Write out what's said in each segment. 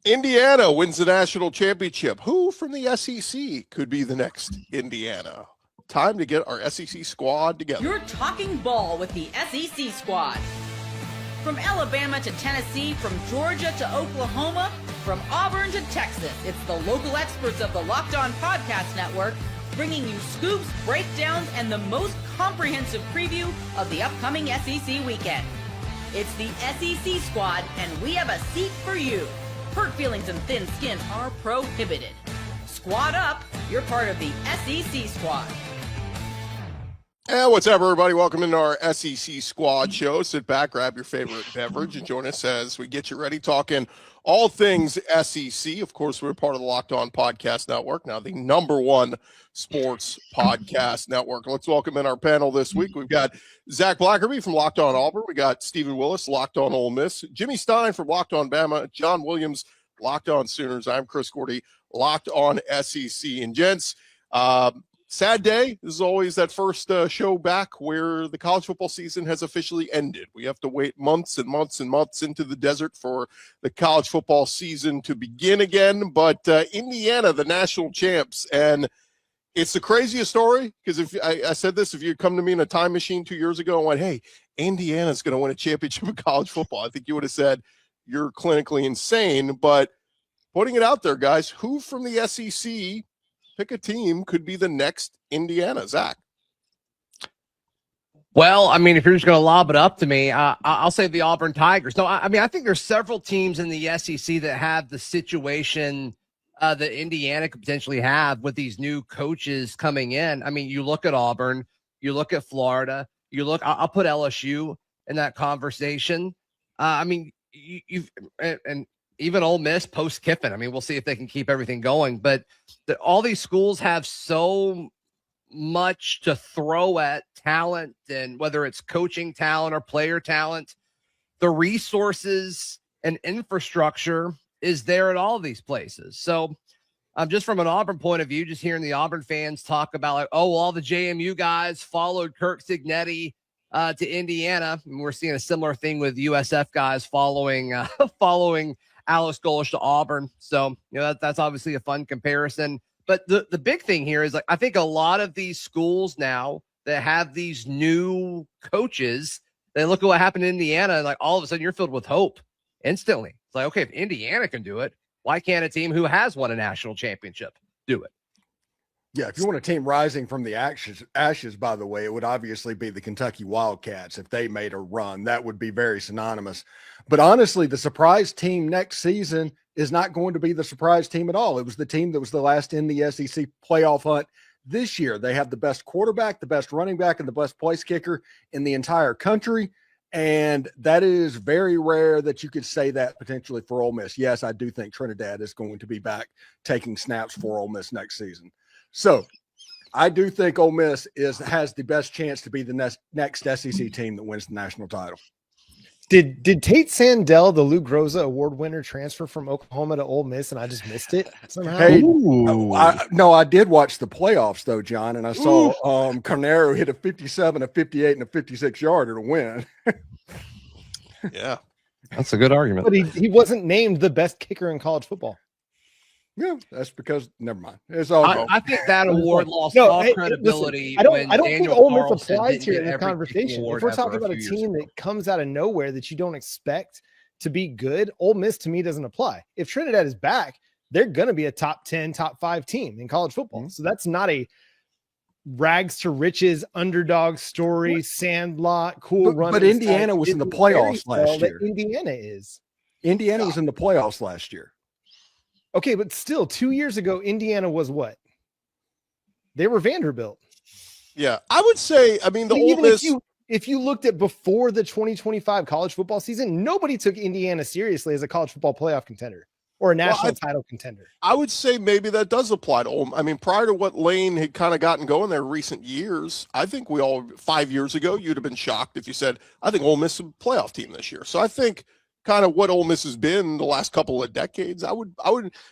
Indiana wins the national championship. Who from the SEC could be the next Indiana? Time to get our SEC squad together. You're talking ball with the SEC squad. From Alabama to Tennessee, from Georgia to Oklahoma, from Auburn to Texas, it's the local experts of the Locked On Podcast Network bringing you scoops, breakdowns, and the most comprehensive preview of the upcoming SEC weekend. It's the SEC squad, and we have a seat for you. Hurt feelings and thin skin are prohibited. Squad up, you're part of the SEC squad. And what's up, everybody? Welcome into our SEC Squad show. Sit back, grab your favorite beverage, and join us as we get you ready talking all things SEC. Of course, we're part of the Locked On Podcast Network, now the #1 sports podcast network. Let's welcome in our panel this week. We've got Zach Blackerby from Locked On Auburn. We got Stephen Willis, Locked On Ole Miss. Jimmy Stein from Locked On Bama. John Williams, Locked On Sooners. I'm Chris Gordy, Locked On SEC. And gents, sad day. This is always that first show back where the college football season has officially ended. We have to wait months and months and months into the desert for the college football season to begin again. But Indiana, the national champs, and it's the craziest story because if I said this, if you come to me in a time machine 2 years ago and went, hey, Indiana's going to win a championship in college football, I think you would have said you're clinically insane. But putting it out there, guys, who from the SEC, pick a team, could be the next Indiana? Zach. Well, I mean, if you're just going to lob it up to me, I'll say the Auburn Tigers. No, I mean, I think there's several teams in the SEC that have the situation that Indiana could potentially have with these new coaches coming in. I mean, you look at Auburn, you look at Florida, I'll put LSU in that conversation. I mean, and even Ole Miss post Kiffin. I mean, we'll see if they can keep everything going. But all these schools have so much to throw at talent, and whether it's coaching talent or player talent, the resources and infrastructure is there at all of these places. So just from an Auburn point of view, just hearing the Auburn fans talk about like, oh, all the JMU guys followed Kirk Cignetti to Indiana. And we're seeing a similar thing with USF guys following Alex Golesh to Auburn. So, you know, that's obviously a fun comparison. But the big thing here is, like, I think a lot of these schools now that have these new coaches, they look at what happened in Indiana, and like all of a sudden you're filled with hope instantly. It's like, okay, if Indiana can do it, why can't a team who has won a national championship do it? Yeah, if you want a team rising from the ashes, by the way, it would obviously be the Kentucky Wildcats. If they made a run, that would be very synonymous. But honestly, the surprise team next season is not going to be the surprise team at all. It was the team that was the last in the SEC playoff hunt this year. They have the best quarterback, the best running back, and the best place kicker in the entire country. And that is very rare that you could say that potentially for Ole Miss. Yes, I do think Trinidad is going to be back taking snaps for Ole Miss next season. So I do think Ole Miss has the best chance to be the next SEC team that wins the national title. Did Tate Sandell, the Lou Groza Award winner, transfer from Oklahoma to Ole Miss, and I just missed it somehow? Hey, I did watch the playoffs, though, John, and I saw Carnero hit a 57, a 58, and a 56-yarder to win. Yeah. That's a good argument. But he wasn't named the best kicker in college football. Yeah, that's because never mind. It's all. I think that award lost all credibility. Listen, I don't think Ole Miss applies here in the conversation. If we're talking about a team that comes out of nowhere that you don't expect to be good, Ole Miss to me doesn't apply. If Trinidad is back, they're going to be a top 10, top 5 team in college football. Mm-hmm. So that's not a rags to riches underdog story, sandlot, cool run. But Indiana was in the playoffs last year. Indiana was in the playoffs last year. Okay, but still, 2 years ago, Indiana was what? They were Vanderbilt. Yeah, I would say, I mean, the Ole Miss. If you looked at before the 2025 college football season, nobody took Indiana seriously as a college football playoff contender or a national title contender. I would say maybe that does apply to Ole. I mean, prior to what Lane had kind of gotten going there in recent years, I think 5 years ago, you'd have been shocked if you said, I think Ole Miss is a playoff team this year. So I think kind of what Ole Miss has been the last couple of decades, I would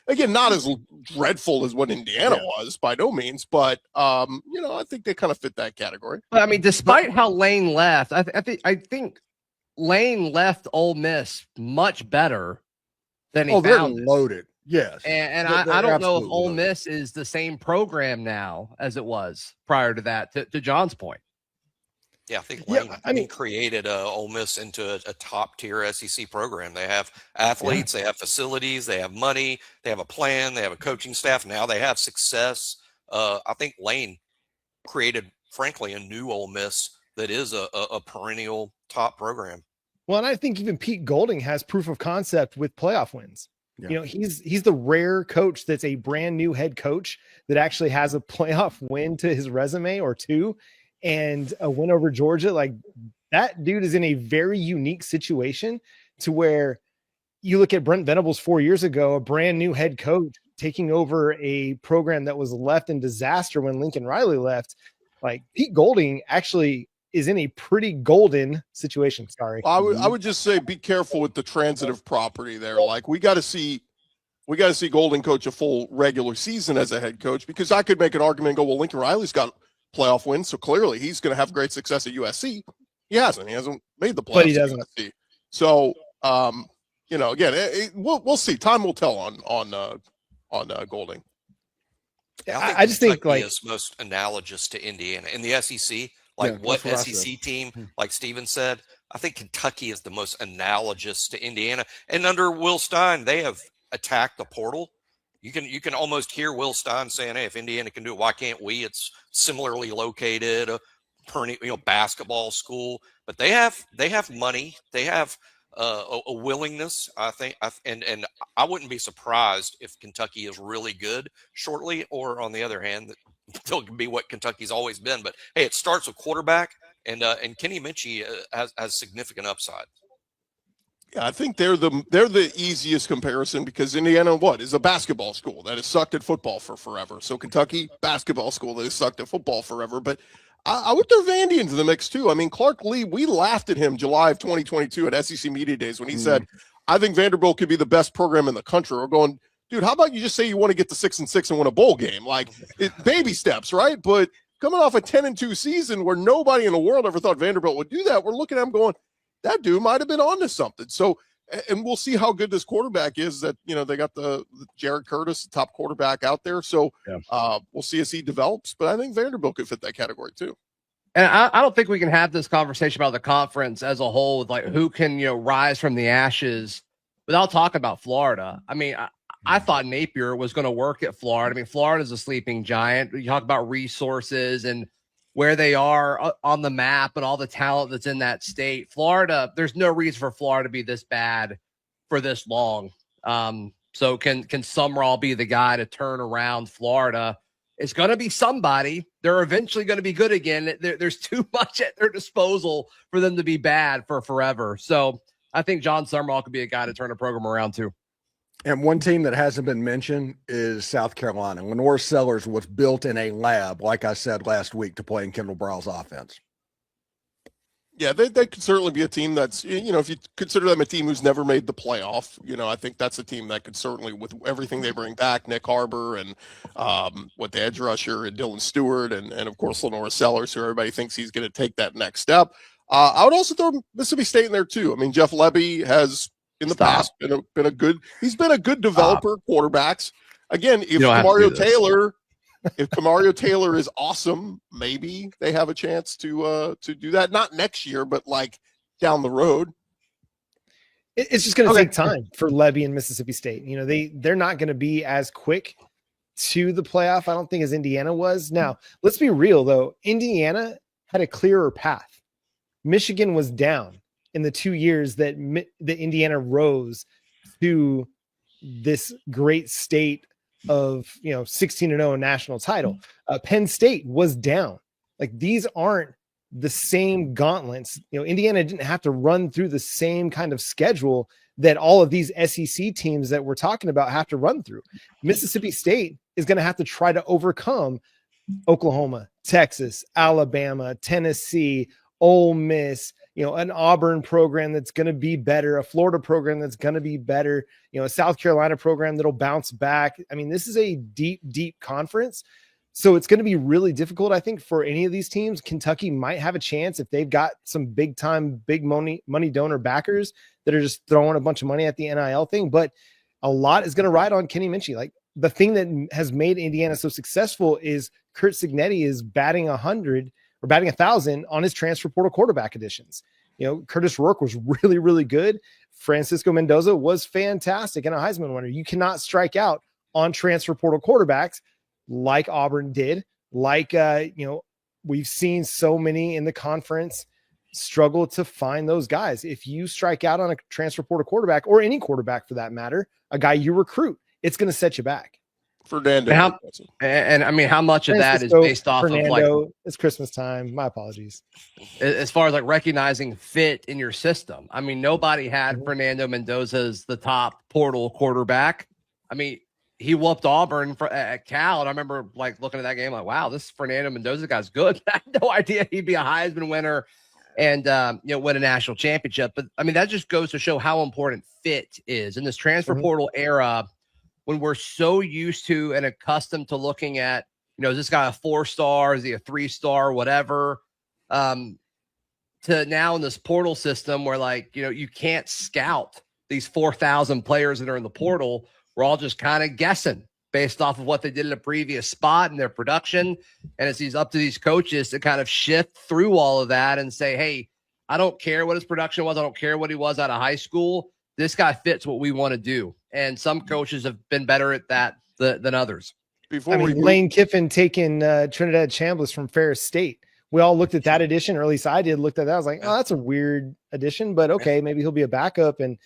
again, not as dreadful as what Indiana was by no means, but I think they kind of fit that category. But I mean, despite how Lane left, I think Lane left Ole Miss much better then he they're found loaded. Yes. And I don't know if Ole Miss is the same program now as it was prior to that, to John's point. Yeah, I think Lane created Ole Miss into a top-tier SEC program. They have athletes, they have facilities, they have money, they have a plan, they have a coaching staff. Now they have success. I think Lane created, frankly, a new Ole Miss that is a perennial top program. Well, and I think even Pete Golding has proof of concept with playoff wins. Yeah. You know, he's the rare coach that's a brand new head coach that actually has a playoff win to his resume or two, and a win over Georgia. Like, that dude is in a very unique situation to where you look at Brent Venables 4 years ago, a brand new head coach taking over a program that was left in disaster when Lincoln Riley left. Like, Pete Golding actually is in a pretty golden situation. Sorry. I would just say be careful with the transitive property there. Like, we got to see Golding coach a full regular season as a head coach, because I could make an argument and go, well, Lincoln Riley's got playoff wins, so clearly he's going to have great success at USC. He hasn't made the playoffs, but he doesn't. At USC. So, you know, again, we'll see. Time will tell on Golding. Yeah, I just think like is most analogous to Indiana in the SEC. Like, what SEC team, like Steven said, I think Kentucky is the most analogous to Indiana. And under Will Stein, they have attacked the portal. You can almost hear Will Stein saying, "Hey, if Indiana can do it, why can't we?" It's similarly located, a basketball school, but they have money. They have a willingness, I think, and I wouldn't be surprised if Kentucky is really good shortly, or on the other hand, still can be what Kentucky's always been. But hey, it starts with quarterback, and Kenny Minchie has significant upside. Yeah, I think they're the easiest comparison, because Indiana is a basketball school that has sucked at football for forever. So Kentucky, basketball school that has sucked at football forever. But I would throw Vandy into the mix too. I mean, Clark Lee, we laughed at him July of 2022 at SEC Media Days when he said, "I think Vanderbilt could be the best program in the country." We're going, dude, how about you just say you want to get to 6-6 and win a bowl game? Like, baby steps, right? But coming off a 10-2 season where nobody in the world ever thought Vanderbilt would do that, we're looking at him going, that dude might have been onto something. So, and we'll see how good this quarterback is. That, you know, they got the Jared Curtis, the top quarterback out there. So we'll see as he develops. But I think Vanderbilt could fit that category too. And I don't think we can have this conversation about the conference as a whole, with like who can, you know, rise from the ashes without talking about Florida. I mean, I thought Napier was going to work at Florida. I mean, Florida's a sleeping giant. You talk about resources and where they are on the map and all the talent that's in that state. Florida, there's no reason for Florida to be this bad for this long. So can Sumrall be the guy to turn around Florida? It's going to be somebody. They're eventually going to be good again. There's too much at their disposal for them to be bad for forever. So I think John Sumrall could be a guy to turn a program around too. And one team that hasn't been mentioned is South Carolina. Lenora Sellers was built in a lab, like I said last week, to play in Kendall Browell's offense. Yeah, they could certainly be a team that's, you know, if you consider them a team who's never made the playoff, you know, I think that's a team that could certainly, with everything they bring back, Nick Harbor and with the edge rusher and Dylan Stewart and of course Lenora Sellers, who everybody thinks he's going to take that next step. I would also throw Mississippi State in there too. I mean, Jeff Lebby has in the past been a good developer quarterbacks. Again, if Kamario Taylor is awesome, maybe they have a chance to do that. Not next year, but like down the road. It's just going to take time for Lebby and Mississippi State. You know, they're not going to be as quick to the playoff, I don't think, as Indiana was. Now, let's be real though. Indiana had a clearer path. Michigan was down in the 2 years that Indiana rose to this great state of, you know, 16-0 national title. Penn State was down. Like, these aren't the same gauntlets. You know, Indiana didn't have to run through the same kind of schedule that all of these SEC teams that we're talking about have to run through. Mississippi State is going to have to try to overcome Oklahoma, Texas, Alabama, Tennessee, Ole Miss, you know, an Auburn program that's going to be better, a Florida program that's going to be better, you know, a South Carolina program that'll bounce back. I mean, this is a deep, deep conference. So it's going to be really difficult, I think, for any of these teams. Kentucky might have a chance if they've got some big time, big money donor backers that are just throwing a bunch of money at the NIL thing. But a lot is going to ride on Kenny Minchie. Like the thing that has made Indiana so successful is Curt Cignetti is batting 100 or batting 1,000 on his transfer portal quarterback additions. You know, Curtis Rourke was really, really good. Francisco Mendoza was fantastic and a Heisman winner. You cannot strike out on transfer portal quarterbacks like Auburn did. Like, we've seen so many in the conference struggle to find those guys. If you strike out on a transfer portal quarterback, or any quarterback for that matter, a guy you recruit, it's going to set you back. Fernando. And I mean, how much of that is based off Fernando, of like, it's Christmas time. My apologies. As far as like recognizing fit in your system. I mean, nobody had Fernando Mendoza as the top portal quarterback. I mean, he whooped Auburn at Cal. And I remember like looking at that game, like, wow, this Fernando Mendoza guy's good. I had no idea he'd be a Heisman winner and, win a national championship. But I mean, that just goes to show how important fit is in this transfer portal era, when we're so used to and accustomed to looking at, is this guy a 4-star? Is he a 3-star? Whatever. To now in this portal system where like, you can't scout these 4,000 players that are in the portal. We're all just kind of guessing based off of what they did in a previous spot and their production. And it's up to these coaches to kind of shift through all of that and say, hey, I don't care what his production was. I don't care what he was out of high school. This guy fits what we want to do. And some coaches have been better at that than others. Lane Kiffin taking Trinidad Chambers from Ferris State. We all looked at that addition, or at least I did, looked at that. I was like, oh, that's a weird addition, but okay, maybe he'll be a backup. And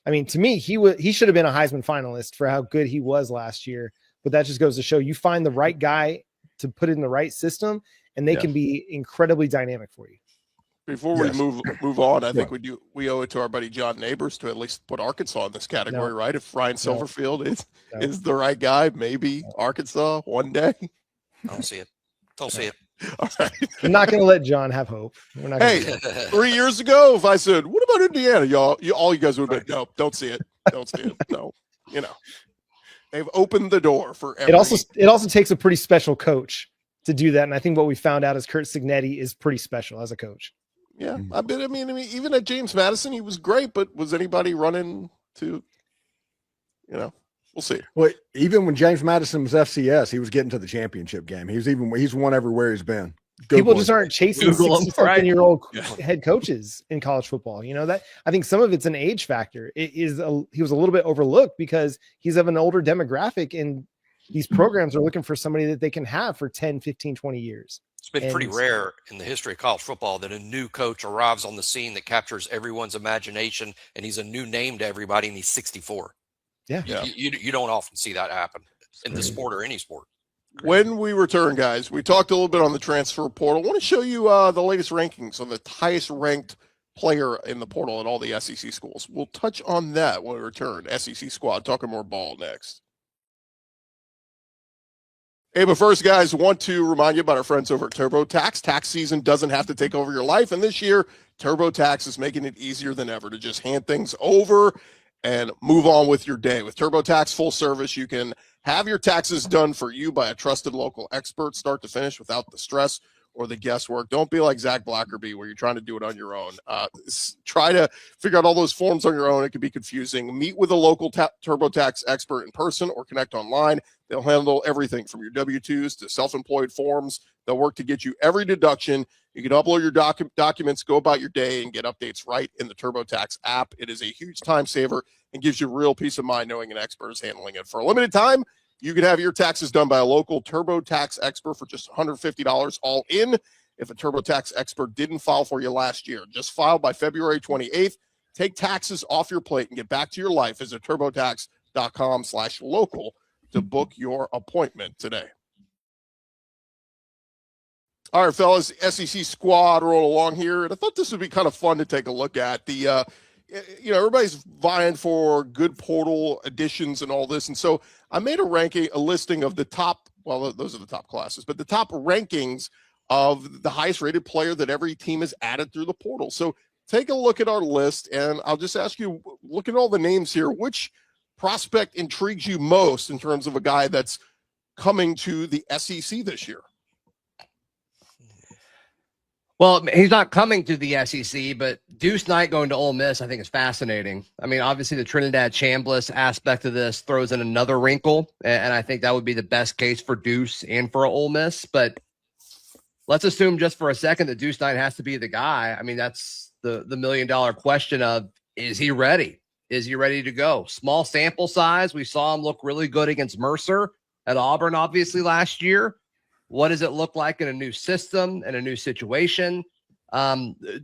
I mean, to me, he should have been a Heisman finalist for how good he was last year. But that just goes to show you find the right guy to put in the right system, and they can be incredibly dynamic for you. Before we move on, I think we owe it to our buddy John Neighbors to at least put Arkansas in this category, right? If Ryan Silverfield is the right guy, maybe Arkansas one day. I don't see it. Don't see it. All right. I'm not going to let John have hope. We're not. Hey, 3 years ago, if I said, "What about Indiana?" All you guys would have been, "No, don't see it. Don't see it." No, they've opened the door for everything. It also takes a pretty special coach to do that, and I think what we found out is Curt Cignetti is pretty special as a coach. Yeah, I mean, even at James Madison, he was great, but was anybody running to, we'll see. Well, even when James Madison was FCS, he was getting to the championship game. He's won everywhere he's been. People just aren't chasing 60-something-year-old head coaches in college football. That I think some of it's an age factor. He was a little bit overlooked because he's of an older demographic, and these programs are looking for somebody that they can have for 10, 15, 20 years. It's been pretty rare in the history of college football that a new coach arrives on the scene that captures everyone's imagination, and he's a new name to everybody, and he's 64. Yeah. You don't often see that happen in the sport or any sport. When we return, guys, we talked a little bit on the transfer portal. I want to show you the latest rankings on the highest ranked player in the portal at all the SEC schools. We'll touch on that when we return. SEC Squad, talking more ball next. Hey, but first, guys, want to remind you about our friends over at TurboTax. Tax season doesn't have to take over your life, and this year, TurboTax is making it easier than ever to just hand things over and move on with your day. With TurboTax Full Service, you can have your taxes done for you by a trusted local expert, start to finish, without the stress or the guesswork. Don't be like Zach Blackerby where you're trying to do it on your own. Try to figure out all those forms on your own. It can be confusing. Meet with a local TurboTax expert in person or connect online. They'll handle everything from your W-2s to self-employed forms. They'll work to get you every deduction. You can upload your documents, go about your day, and get updates right in the TurboTax app. It is a huge time saver and gives you real peace of mind knowing an expert is handling it. For a limited time, you can have your taxes done by a local TurboTax expert for just $150 all in. If a TurboTax expert didn't file for you last year, just file by February 28th. Take taxes off your plate and get back to your life. Visit TurboTax.com/local to book your appointment today. All right, fellas, SEC Squad roll along here. And I thought this would be kind of fun to take a look at. Everybody's vying for good portal additions and all this. And so I made a listing of the top, well, those are the top classes, but the top rankings of the highest rated player that every team has added through the portal. So take a look at our list, and I'll just ask you, look at all the names here. Which prospect intrigues you most in terms of a guy that's coming to the SEC this year? Well, he's not coming to the SEC, but Deuce Knight going to Ole Miss, I think, is fascinating. I mean, obviously, the Trinidad Chambers aspect of this throws in another wrinkle, and I think that would be the best case for Deuce and for Ole Miss. But let's assume just for a second that Deuce Knight has to be the guy. I mean, that's the $1 million question of, is he ready? Is he ready to go? Small sample size. We saw him look really good against Mercer at Auburn, obviously, last year. What does it look like in a new system and a new situation?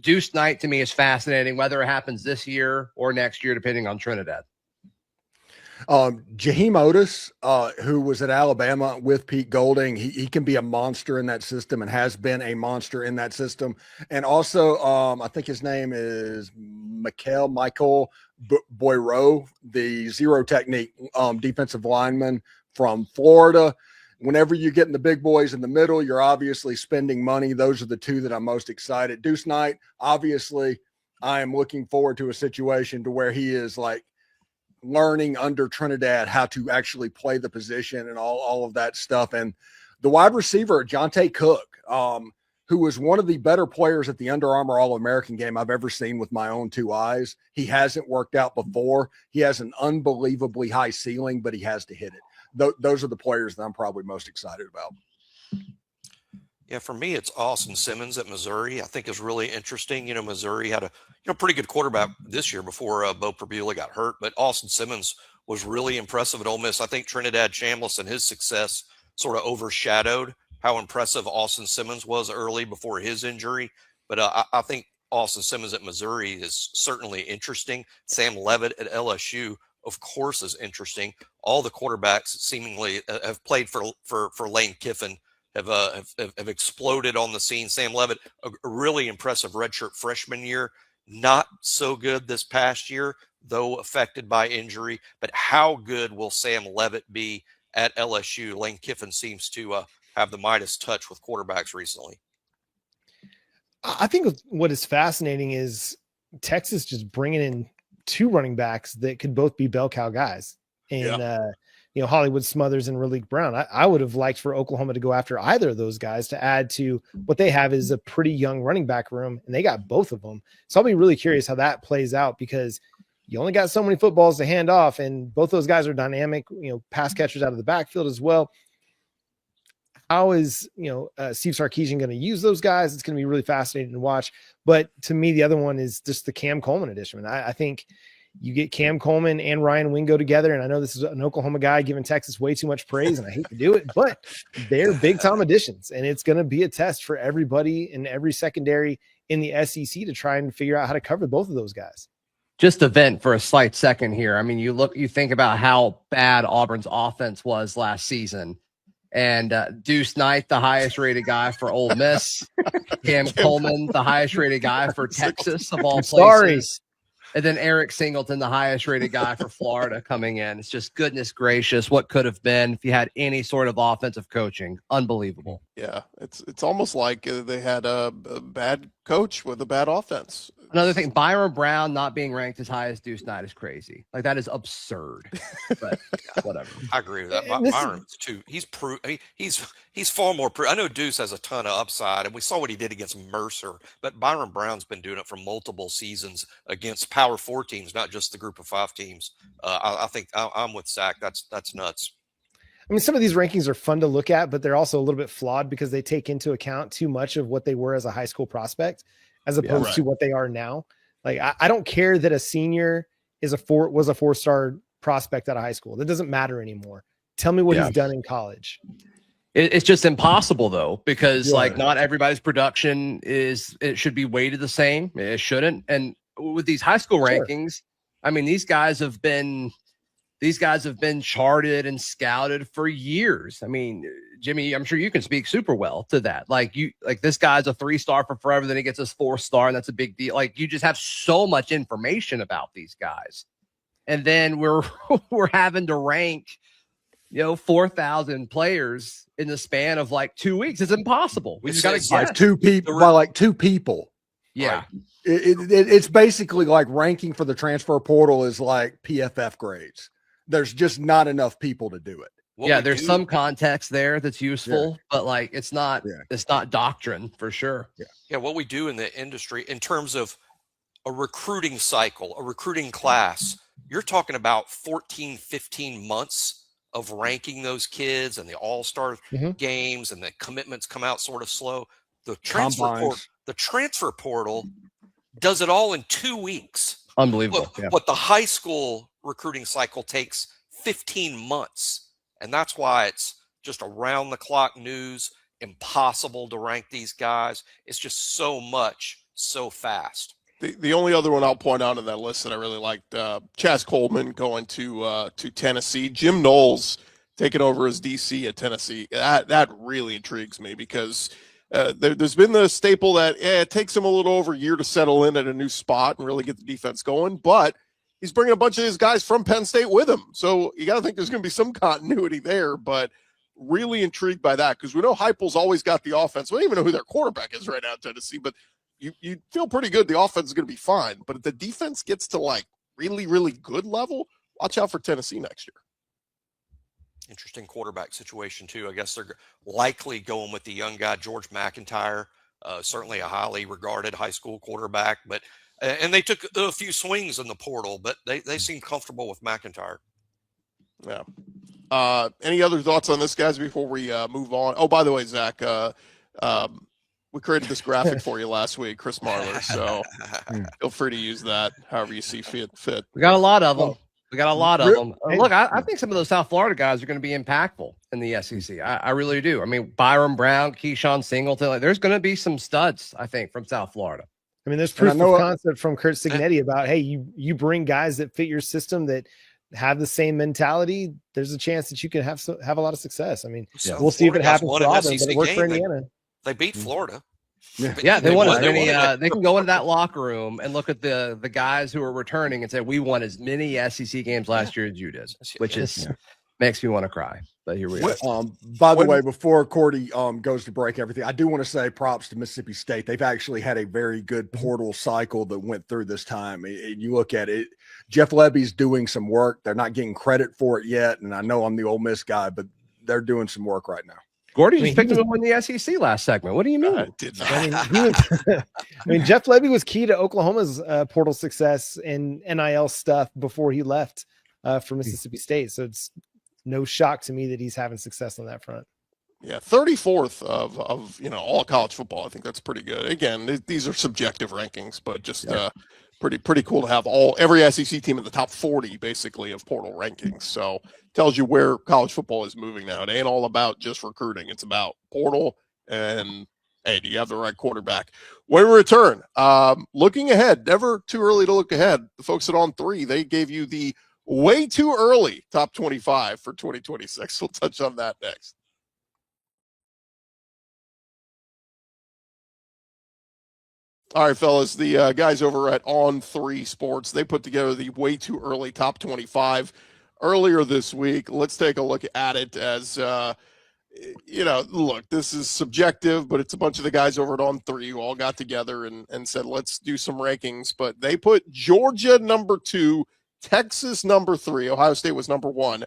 Deuce Knight to me is fascinating, whether it happens this year or next year, depending on Trinidad. Jaheim Otis, who was at Alabama with Pete Golding, he can be a monster in that system and has been a monster in that system. And also, I think his name is Michael Boyro, the zero technique defensive lineman from Florida. Whenever you're getting the big boys in the middle, you're obviously spending money. Those are the two that I'm most excited. Deuce Knight, obviously, I am looking forward to a situation to where he is like learning under Trinidad how to actually play the position and all of that stuff. And the wide receiver, Jonte Cook, who was one of the better players at the Under Armour All-American game I've ever seen with my own two eyes. He hasn't worked out before. He has an unbelievably high ceiling, but he has to hit it. Those are the players that I'm probably most excited about. Yeah, for me, it's Austin Simmons at Missouri. I think is really interesting. You know, Missouri had a pretty good quarterback this year before Bo Perbula got hurt, but Austin Simmons was really impressive at Ole Miss. I think Trinidad Chambers and his success sort of overshadowed how impressive Austin Simmons was early before his injury. But I think Austin Simmons at Missouri is certainly interesting. Sam Leavitt at LSU, of course, is interesting. All the quarterbacks seemingly have played for Lane Kiffin have exploded on the scene. Sam Leavitt, a really impressive redshirt freshman year, not so good this past year, though affected by injury. But how good will Sam Leavitt be at LSU? Lane Kiffin seems to have the Midas touch with quarterbacks recently. I think what is fascinating is Texas just bringing in two running backs that could both be bell cow guys. And, Hollywood Smothers and Raleek Brown. I would have liked for Oklahoma to go after either of those guys to add to what they have is a pretty young running back room, and they got both of them. So I'll be really curious how that plays out because you only got so many footballs to hand off, and both those guys are dynamic, pass catchers out of the backfield as well. How is, Steve Sarkisian going to use those guys? It's going to be really fascinating to watch. But to me, the other one is just the Cam Coleman edition. I think you get Cam Coleman and Ryan Wingo together. And I know this is an Oklahoma guy giving Texas way too much praise, and I hate to do it, but they're big time additions. And it's going to be a test for everybody in every secondary in the SEC to try and figure out how to cover both of those guys. Just to vent for a slight second here. I mean, you think about how bad Auburn's offense was last season. And Deuce Knight, the highest rated guy for Ole Miss. Cam Coleman, the highest rated guy for Texas of all places. Sorry. And then Eric Singleton, the highest rated guy for Florida coming in. It's just goodness gracious what could have been if you had any sort of offensive coaching. Unbelievable. Yeah, it's almost like they had a bad coach with a bad offense. Another thing, Byron Brown not being ranked as high as Deuce Knight is crazy. Like, that is absurd. But whatever. I agree with that. Byron's too. He's far more. I know Deuce has a ton of upside, and we saw what he did against Mercer. But Byron Brown's been doing it for multiple seasons against Power 4 teams, not just the Group of 5 teams. I think I'm with Zach. That's nuts. I mean, some of these rankings are fun to look at, but they're also a little bit flawed because they take into account too much of what they were as a high school prospect, as opposed to what they are now. Like, I don't care that a senior was a 4-star prospect out of high school. That doesn't matter anymore. Tell me what he's done in college. It's just impossible though, because not everybody's production it should be weighted the same. It shouldn't. And with these high school rankings, I mean, these guys have been charted and scouted for years. I mean, Jimmy, I'm sure you can speak super well to that. Like this guy's a 3-star for forever, then he gets his 4-star, and that's a big deal. Like, you just have so much information about these guys. And then we're having to rank, 4,000 players in the span of like 2 weeks. It's impossible. We just got to guess. Two people. Yeah. Like, it's basically like ranking for the transfer portal is like PFF grades. There's just not enough people to do it. There's some context there that's useful, but like it's not doctrine for sure. Yeah, what we do in the industry in terms of a recruiting cycle, a recruiting class, you're talking about 14, 15 months of ranking those kids and the all-star games, and the commitments come out sort of slow. The transfer portal does it all in 2 weeks. Unbelievable. But the high school recruiting cycle takes 15 months. And that's why it's just around the clock news, impossible to rank these guys. It's just so much, so fast. The only other one I'll point out on that list that I really liked, Chaz Coleman going to Tennessee. Jim Knowles taking over as DC at Tennessee. That really intrigues me because there's been the staple that it takes him a little over a year to settle in at a new spot and really get the defense going. But he's bringing a bunch of his guys from Penn State with him. So you got to think there's going to be some continuity there. But really intrigued by that because we know Heupel's always got the offense. We don't even know who their quarterback is right now at Tennessee, but you feel pretty good. The offense is going to be fine. But if the defense gets to like really, really good level, watch out for Tennessee next year. Interesting quarterback situation too. I guess they're likely going with the young guy, George McIntyre, certainly a highly regarded high school quarterback, but and they took a few swings in the portal, but they seem comfortable with McIntyre. Yeah. Any other thoughts on this, guys, before we move on? Oh, by the way, Zach, we created this graphic for you last week, Chris Marler. So feel free to use that however you see fit. We got a lot of them. Look, I think some of those South Florida guys are going to be impactful in the SEC. I really do. I mean, Byron Brown, Keyshawn Singleton, there's going to be some studs, I think, from South Florida. I mean, there's proof of concept from Kurt Cignetti about, hey, you bring guys that fit your system that have the same mentality. There's a chance that you can have a lot of success. I mean, we'll see if it happens for Auburn, but it worked for Indiana. They beat Florida. They won as many. They can go into that locker room and look at the guys who are returning and say, we won as many SEC games last year as you did, which makes me want to cry. But here we are. By the way, before Gordy goes to break everything, I do want to say props to Mississippi State. They've actually had a very good portal cycle that went through this time. And you look at it, Jeff Levy's doing some work. They're not getting credit for it yet. And I know I'm the Ole Miss guy, but they're doing some work right now. Gordy just picked him to win the SEC last segment. What do you mean? I did not. I mean, Jeff Levy was key to Oklahoma's portal success and NIL stuff before he left for Mississippi State. So it's no shock to me that he's having success on that front. Yeah, 34th of all college football. I think that's pretty good. Again, these are subjective rankings, but just pretty cool to have every SEC team in the top 40 basically of portal rankings. So tells you where college football is moving now. It ain't all about just recruiting. It's about portal and, hey, do you have the right quarterback? When we return, looking ahead, never too early to look ahead. The folks at On 3, they gave you the way too early top 25 for 2026. We'll touch on that next. All right, fellas, the guys over at On 3 Sports, they put together the way too early top 25 earlier this week. Let's take a look at it as, look, this is subjective, but it's a bunch of the guys over at On 3 who all got together and said, let's do some rankings. But they put Georgia number 2, Texas number 3, Ohio State was number 1,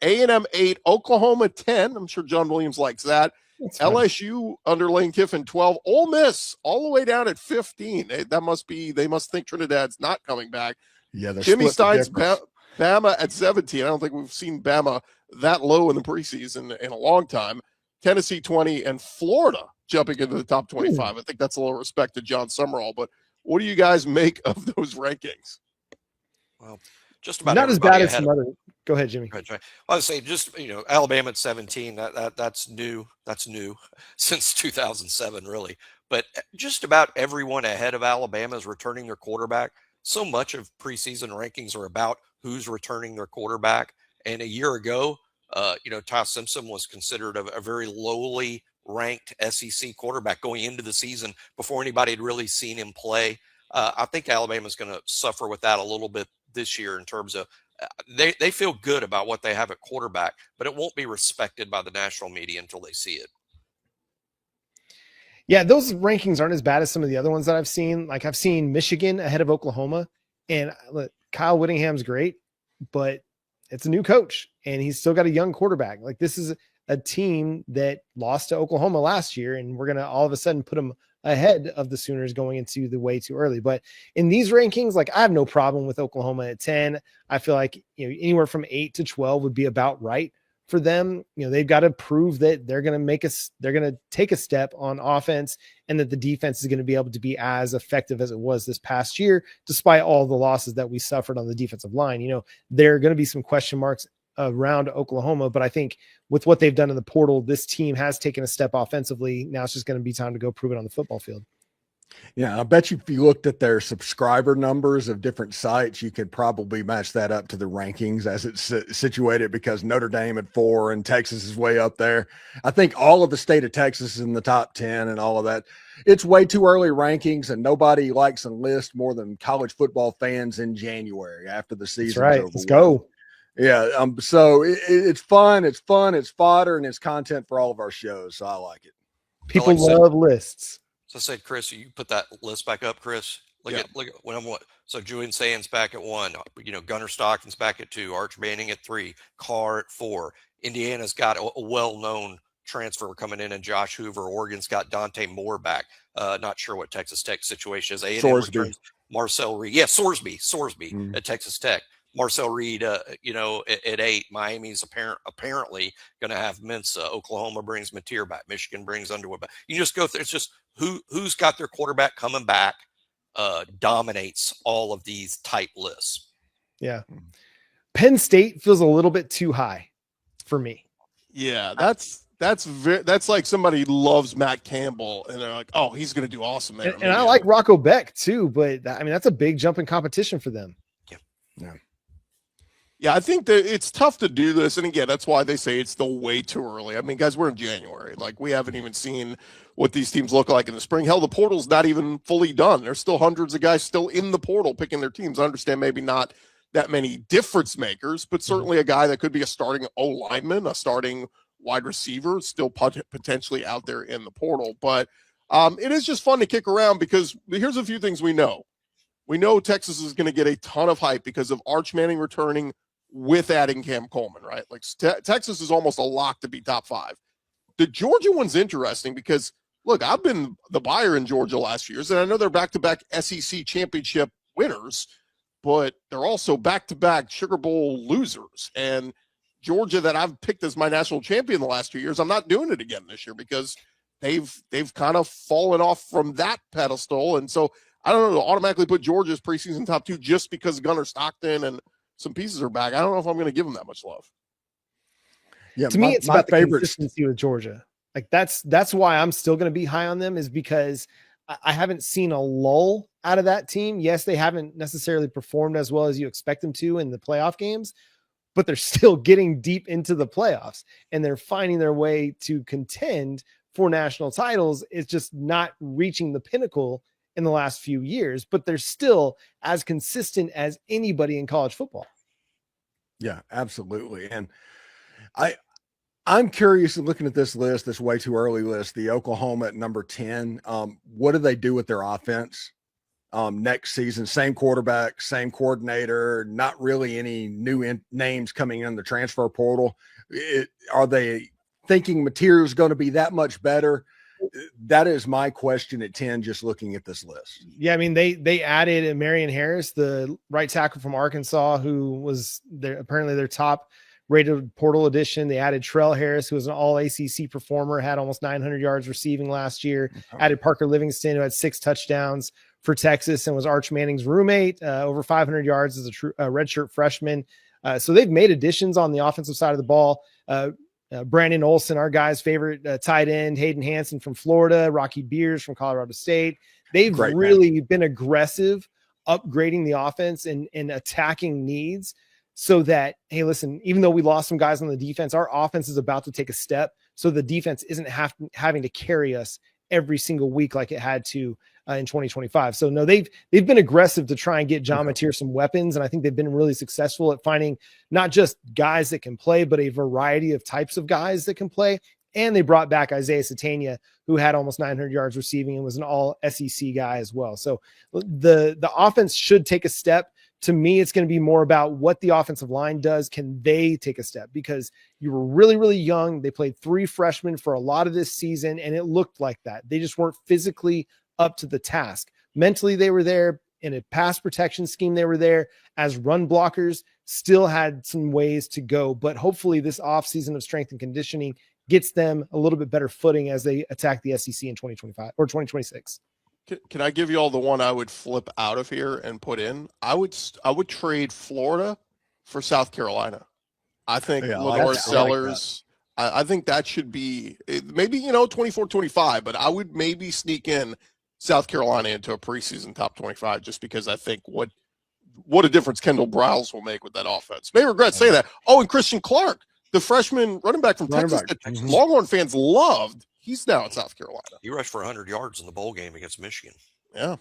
A&M 8, Oklahoma 10. I'm sure John Williams likes that. LSU under Lane Kiffin 12, Ole Miss all the way down at 15. They must think Trinidad's not coming back. Yeah, Jimmy Stein's Bama at 17. I don't think we've seen Bama that low in the preseason in a long time. Tennessee 20 and Florida jumping into the top 25. I think that's a little respect to John Sumrall. But what do you guys make of those rankings? Well, just about not as bad as some other. Go ahead, Jimmy. Well, I would say Alabama at 17. That's new. That's new since 2007, really. But just about everyone ahead of Alabama is returning their quarterback. So much of preseason rankings are about who's returning their quarterback. And a year ago, Ty Simpson was considered a very lowly ranked SEC quarterback going into the season before anybody had really seen him play. I think Alabama's going to suffer with that a little bit this year in terms of they feel good about what they have at quarterback, but it won't be respected by the national media until they see it. Yeah, those rankings aren't as bad as some of the other ones that I've seen. Like I've seen Michigan ahead of Oklahoma, and look, Kyle Whittingham's great, but it's a new coach and he's still got a young quarterback. Like this is a team that lost to Oklahoma last year, and we're going to all of a sudden put them ahead of the Sooners going into the way too early. But in these rankings, like I have no problem with Oklahoma at 10. I feel like, anywhere from 8 to 12 would be about right for them. They've got to prove that they're going to take a step on offense and that the defense is going to be able to be as effective as it was this past year, despite all the losses that we suffered on the defensive line. There are going to be some question marks around Oklahoma, but I think with what they've done in the portal, this team has taken a step offensively. Now it's just going to be time to go prove it on the football field. Yeah, I bet you if you looked at their subscriber numbers of different sites, you could probably match that up to the rankings as it's situated, because Notre Dame at 4 and Texas is way up there. I think all of the state of Texas is in the top 10 and all of that. It's way too early rankings, and nobody likes a list more than college football fans in January after the season's That's right. over. Let's go. Yeah. So it's fun. It's fodder, and it's content for all of our shows. So I like it. People love lists. So I said, Chris, you put that list back up, Chris. Look at when I'm what. So Julian Sands back at 1. Gunnar Stockton's back at 2. Arch Manning at 3. Carr at 4. Indiana's got a well-known transfer coming in, and Josh Hoover. Oregon's got Dante Moore back. Not sure what Texas Tech situation is. A&M returns Marcel Reed. Yeah, Sorsby at Texas Tech. Marcel Reed, at 8. Miami's apparently going to have Mensa. Oklahoma brings Mateer back. Michigan brings Underwood back. You just go through. It's just who's got their quarterback coming back dominates all of these type lists. Yeah. Penn State feels a little bit too high for me. Yeah, that's like somebody loves Matt Campbell and they're like, oh, he's going to do awesome there. And I like Rocco Beck too, but that's a big jump in competition for them. Yeah, I think that it's tough to do this. And again, that's why they say it's still way too early. I mean, guys, we're in January. Like, we haven't even seen what these teams look like in the spring. Hell, the portal's not even fully done. There's still hundreds of guys still in the portal picking their teams. I understand maybe not that many difference makers, but certainly a guy that could be a starting O-lineman, a starting wide receiver, still potentially out there in the portal. But it is just fun to kick around, because here's a few things we know. We know Texas is going to get a ton of hype because of Arch Manning returning with adding Cam Coleman, right? Like Texas is almost a lock to be top 5. The Georgia one's interesting because, look, I've been the buyer in Georgia last year, and I know they're back-to-back SEC championship winners, but they're also back-to-back Sugar Bowl losers. And Georgia, that I've picked as my national champion the last 2 years, I'm not doing it again this year because they've kind of fallen off from that pedestal. And so I don't know, to automatically put Georgia's preseason top 2 just because Gunnar Stockton and some pieces are back. I don't know if I'm going to give them that much love. Yeah, to me, it's about the consistency with Georgia. Like that's why I'm still going to be high on them, is because I haven't seen a lull out of that team. Yes, they haven't necessarily performed as well as you expect them to in the playoff games, but they're still getting deep into the playoffs and they're finding their way to contend for national titles. It's just not reaching the pinnacle in the last few years, but they're still as consistent as anybody in college football. Yeah, absolutely. And I'm curious, looking at this list, this way too early list, the Oklahoma at number 10. What do they do with their offense next season? Same quarterback, same coordinator, not really any new names coming in the transfer portal. Are they thinking material is going to be that much better? That is my question at 10, just looking at this list. Yeah, I mean, they added Marion Harris, the right tackle from Arkansas, who was apparently their top rated portal addition. They added Trell Harris, who was an all ACC performer, had almost 900 yards receiving last year. Added Parker Livingston, who had 6 touchdowns for Texas and was Arch Manning's roommate, over 500 yards as a redshirt freshman. So they've made additions on the offensive side of the ball. Brandon Olson, our guy's favorite tight end, Hayden Hansen from Florida, Rocky Beers from Colorado State. They've really been aggressive, upgrading the offense and attacking needs so that, hey, listen, even though we lost some guys on the defense, our offense is about to take a step. So the defense isn't having to carry us every single week like it had to in 2025. So no, they've been aggressive to try and get John Mateer some weapons. And I think they've been really successful at finding not just guys that can play, but a variety of types of guys that can play. And they brought back Isaiah Satania, who had almost 900 yards receiving and was an all SEC guy as well. So the offense should take a step To me, it's going to be more about what the offensive line does. Can they take a step? Because you were really, really young. They played 3 freshmen for a lot of this season, and it looked like that. They just weren't physically up to the task. Mentally, they were there. In a pass protection scheme, they were there. As run blockers, still had some ways to go. But hopefully this offseason of strength and conditioning gets them a little bit better footing as they attack the SEC in 2025 or 2026. Can I give you all the one I would flip out of here and put in? I would trade Florida for South Carolina. I think Lenora Sellers. I think that should be maybe 24-25, but I would maybe sneak in South Carolina into a preseason top 25 just because I think what a difference Kendall Briles will make with that offense. May regret saying that. Oh, and Christian Clark, the freshman running back from Texas that Longhorn fans loved. He's now at South Carolina. He rushed for 100 yards in the bowl game against Michigan. Yeah.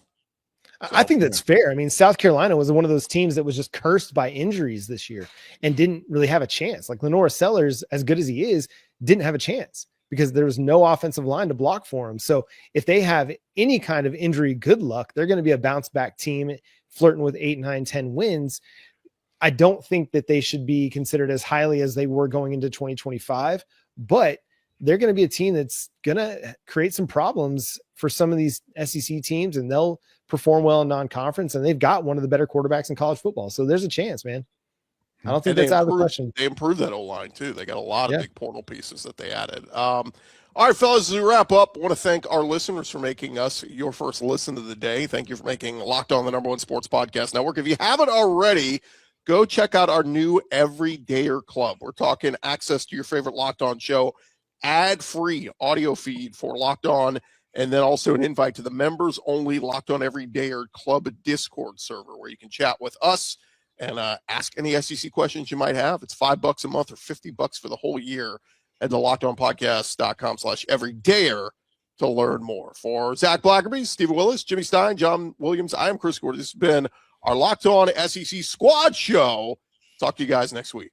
I think that's fair. I mean, South Carolina was one of those teams that was just cursed by injuries this year and didn't really have a chance. Like Lenora Sellers, as good as he is, didn't have a chance because there was no offensive line to block for him. So if they have any kind of injury, good luck. They're going to be a bounce back team flirting with 8, 9, 10 wins. I don't think that they should be considered as highly as they were going into 2025, but they're going to be a team that's going to create some problems for some of these SEC teams, and they'll perform well in non-conference, and they've got one of the better quarterbacks in college football. So the's a chance, man. I don't think that's out of the question. They improved that O-line too. They got a lot of big portal pieces that they added. All right, fellas, as we wrap up, I want to thank our listeners for making us your first listen of the day. Thank you for making Locked On the #1 sports podcast network. If you haven't already, go check out our new Everydayer Club. We're talking access to your favorite Locked On show, ad-free audio feed for Locked On, and then also an invite to the members-only Locked On Everydayer Club Discord server where you can chat with us and ask any SEC questions you might have. It's $5 a month or $50 for the whole year at the LockedOnPodcast.com/Everydayer to learn more. For Zach Blackerby, Stephen Willis, Jimmy Stein, John Williams, I am Chris Gordy. This has been our Locked On SEC Squad Show. Talk to you guys next week.